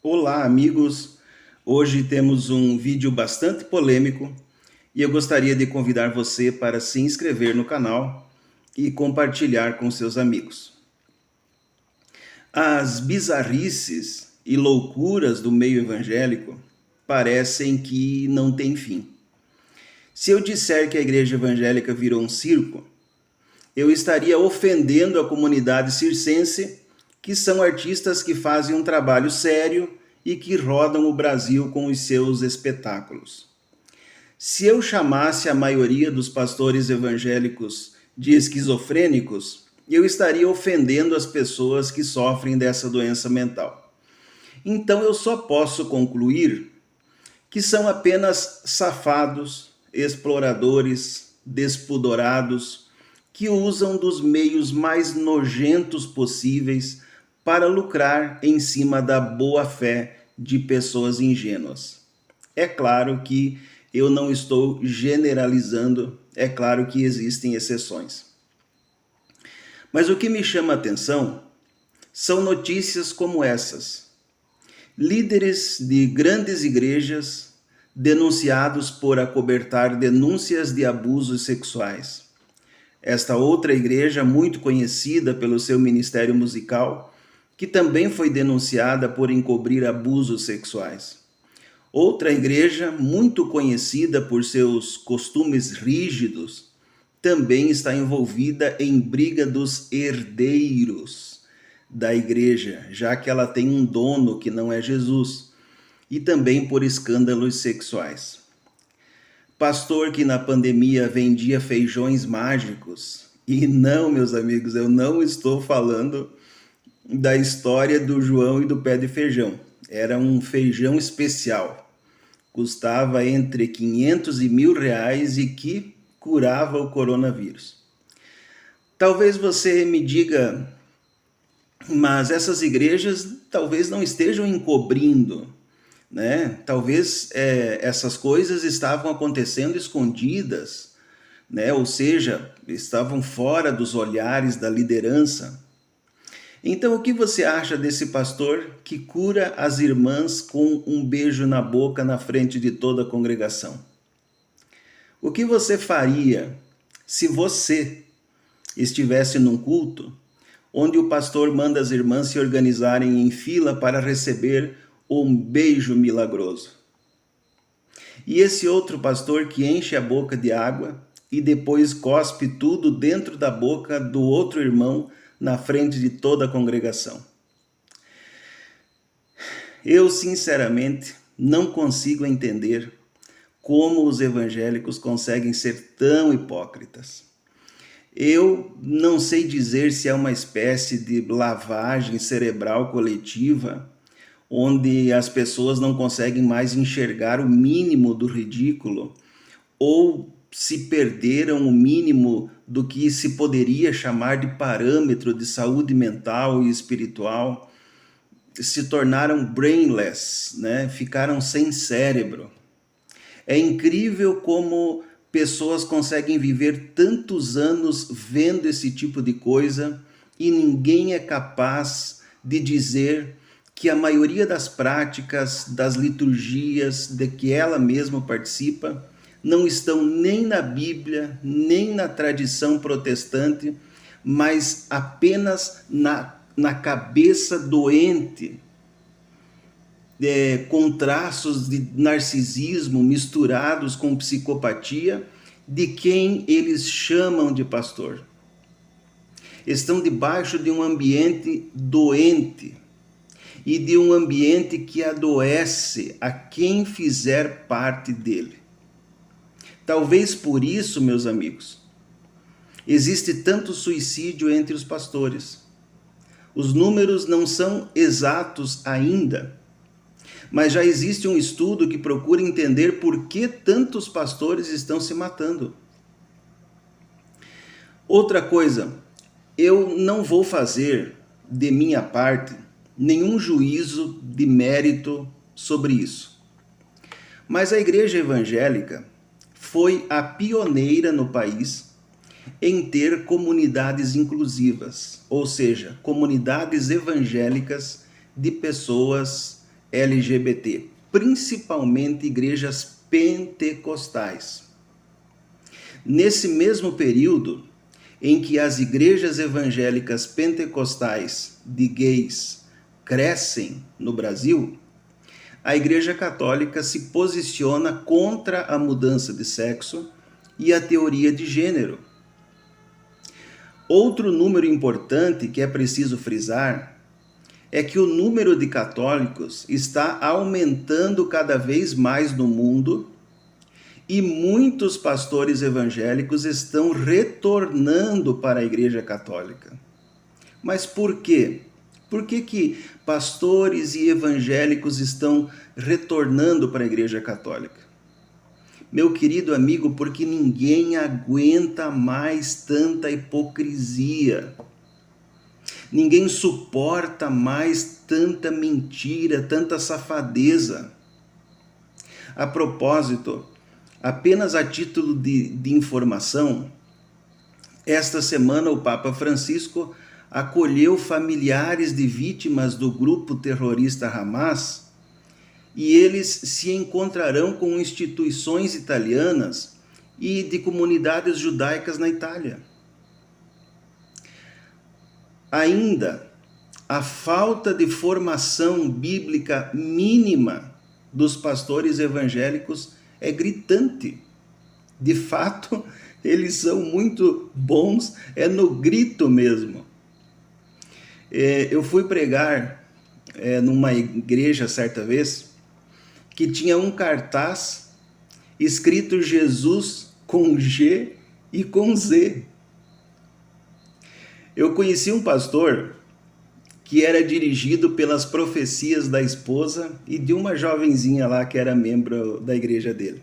Olá, amigos! Hoje temos um vídeo bastante polêmico e eu gostaria de convidar você para se inscrever no canal e compartilhar com seus amigos. As bizarrices e loucuras do meio evangélico parecem que não têm fim. Se eu disser que a igreja evangélica virou um circo, eu estaria ofendendo a comunidade circense, que são artistas que fazem um trabalho sério e que rodam o Brasil com os seus espetáculos. Se eu chamasse a maioria dos pastores evangélicos de esquizofrênicos, eu estaria ofendendo as pessoas que sofrem dessa doença mental. Então eu só posso concluir que são apenas safados, exploradores, despudorados, que usam dos meios mais nojentos possíveis para lucrar em cima da boa-fé de pessoas ingênuas. É claro que eu não estou generalizando, é claro que existem exceções. Mas o que me chama a atenção são notícias como essas. Líderes de grandes igrejas denunciados por acobertar denúncias de abusos sexuais. Esta outra igreja, muito conhecida pelo seu ministério musical, que também foi denunciada por encobrir abusos sexuais. Outra igreja, muito conhecida por seus costumes rígidos, também está envolvida em briga dos herdeiros da igreja, já que ela tem um dono que não é Jesus, e também por escândalos sexuais. Pastor que na pandemia vendia feijões mágicos. E não, meus amigos, eu não estou falando da história do João e do pé de feijão. Era um feijão especial. Custava entre 500 e R$ 1.000 e que curava o coronavírus. Talvez você me diga, mas essas igrejas talvez não estejam encobrindo, né? Talvez essas coisas estavam acontecendo escondidas, né? Ou seja, estavam fora dos olhares da liderança. Então, o que você acha desse pastor que cura as irmãs com um beijo na boca na frente de toda a congregação? O que você faria se você estivesse num culto onde o pastor manda as irmãs se organizarem em fila para receber um beijo milagroso? E esse outro pastor que enche a boca de água e depois cospe tudo dentro da boca do outro irmão na frente de toda a congregação? Eu, sinceramente, não consigo entender como os evangélicos conseguem ser tão hipócritas. Eu não sei dizer se é uma espécie de lavagem cerebral coletiva, onde as pessoas não conseguem mais enxergar o mínimo do ridículo, ou se perderam o mínimo do que se poderia chamar de parâmetro de saúde mental e espiritual, se tornaram brainless, né? Ficaram sem cérebro. É incrível como pessoas conseguem viver tantos anos vendo esse tipo de coisa e ninguém é capaz de dizer que a maioria das práticas, das liturgias de que ela mesma participa, não estão nem na Bíblia, nem na tradição protestante, mas apenas na cabeça doente, com traços de narcisismo misturados com psicopatia, de quem eles chamam de pastor. Estão debaixo de um ambiente doente e de um ambiente que adoece a quem fizer parte dele. Talvez por isso, meus amigos, existe tanto suicídio entre os pastores. Os números não são exatos ainda, mas já existe um estudo que procura entender por que tantos pastores estão se matando. Outra coisa, eu não vou fazer, de minha parte, nenhum juízo de mérito sobre isso. Mas a igreja evangélica foi a pioneira no país em ter comunidades inclusivas, ou seja, comunidades evangélicas de pessoas LGBT, principalmente igrejas pentecostais. Nesse mesmo período em que as igrejas evangélicas pentecostais de gays crescem no Brasil, a Igreja Católica se posiciona contra a mudança de sexo e a teoria de gênero. Outro número importante que é preciso frisar é que o número de católicos está aumentando cada vez mais no mundo e muitos pastores evangélicos estão retornando para a Igreja Católica. Mas por quê? Por que pastores e evangélicos estão retornando para a Igreja Católica? Meu querido amigo, porque ninguém aguenta mais tanta hipocrisia. Ninguém suporta mais tanta mentira, tanta safadeza. A propósito, apenas a título de informação, esta semana o Papa Francisco acolheu familiares de vítimas do grupo terrorista Hamas e eles se encontrarão com instituições italianas e de comunidades judaicas na Itália. Ainda, a falta de formação bíblica mínima dos pastores evangélicos é gritante. De fato, eles são muito bons, é no grito mesmo. Eu fui pregar numa igreja certa vez que tinha um cartaz escrito Jesus com G e com Z. Eu conheci um pastor que era dirigido pelas profecias da esposa e de uma jovenzinha lá que era membro da igreja dele.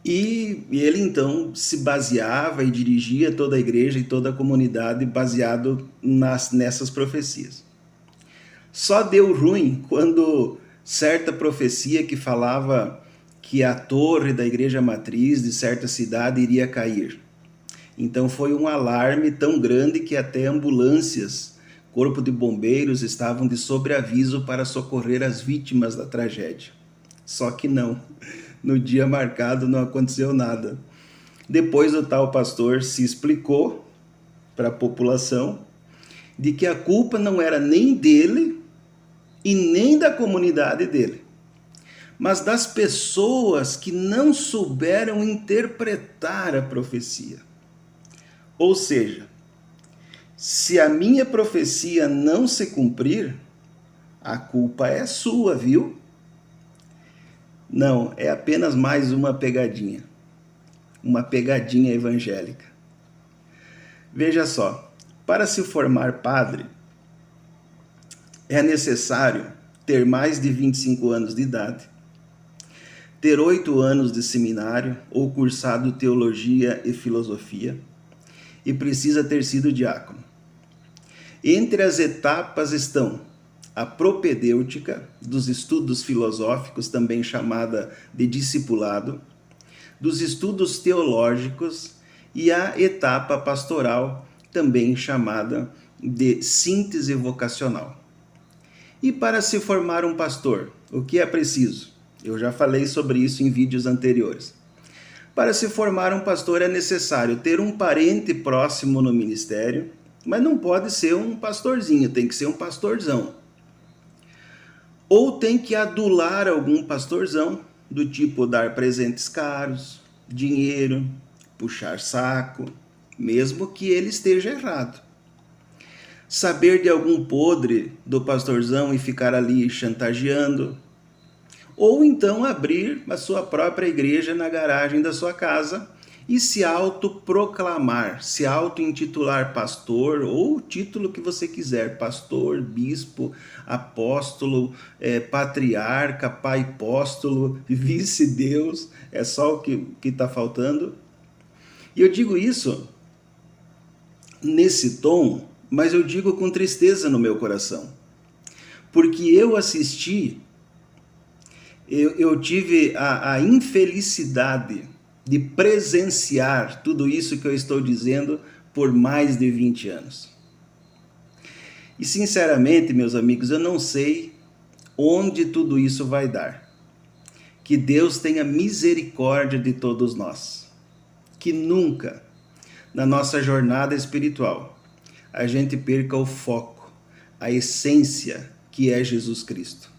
E ele então se baseava e dirigia toda a igreja e toda a comunidade baseado nessas profecias. Só deu ruim quando certa profecia que falava que a torre da igreja matriz de certa cidade iria cair. Então foi um alarme tão grande que até ambulâncias, corpo de bombeiros estavam de sobreaviso para socorrer as vítimas da tragédia. Só que não. No dia marcado não aconteceu nada. Depois o tal pastor se explicou para a população de que a culpa não era nem dele e nem da comunidade dele, mas das pessoas que não souberam interpretar a profecia. Ou seja, se a minha profecia não se cumprir, a culpa é sua, viu? Não, é apenas mais uma pegadinha evangélica. Veja só, para se formar padre, é necessário ter mais de 25 anos de idade, ter 8 anos de seminário ou cursado teologia e filosofia, e precisa ter sido diácono. Entre as etapas estão a propedêutica, dos estudos filosóficos, também chamada de discipulado, dos estudos teológicos e a etapa pastoral, também chamada de síntese vocacional. E para se formar um pastor, o que é preciso? Eu já falei sobre isso em vídeos anteriores. Para se formar um pastor é necessário ter um parente próximo no ministério, mas não pode ser um pastorzinho, tem que ser um pastorzão. Ou tem que adular algum pastorzão, do tipo dar presentes caros, dinheiro, puxar saco, mesmo que ele esteja errado. Saber de algum podre do pastorzão e ficar ali chantageando. Ou então abrir a sua própria igreja na garagem da sua casa e se autoproclamar, se auto-intitular pastor, ou o título que você quiser, pastor, bispo, apóstolo, patriarca, pai apóstolo, vice-deus, é só o que está faltando. E eu digo isso nesse tom, mas eu digo com tristeza no meu coração, porque eu tive a infelicidade de presenciar tudo isso que eu estou dizendo por mais de 20 anos. E sinceramente, meus amigos, eu não sei onde tudo isso vai dar. Que Deus tenha misericórdia de todos nós. Que nunca, na nossa jornada espiritual, a gente perca o foco, a essência que é Jesus Cristo.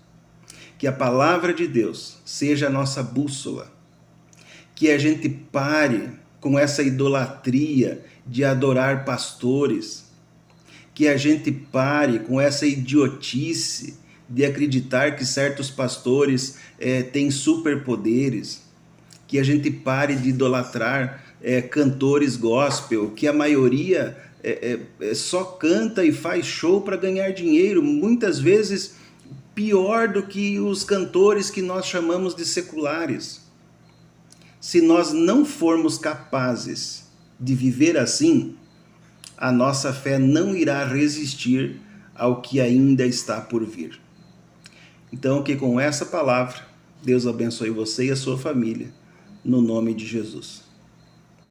Que a palavra de Deus seja a nossa bússola. Que a gente pare com essa idolatria de adorar pastores. Que a gente pare com essa idiotice de acreditar que certos pastores têm superpoderes. Que a gente pare de idolatrar cantores gospel, que a maioria só canta e faz show para ganhar dinheiro, muitas vezes pior do que os cantores que nós chamamos de seculares. Se nós não formos capazes de viver assim, a nossa fé não irá resistir ao que ainda está por vir. Então, que com essa palavra, Deus abençoe você e a sua família, no nome de Jesus.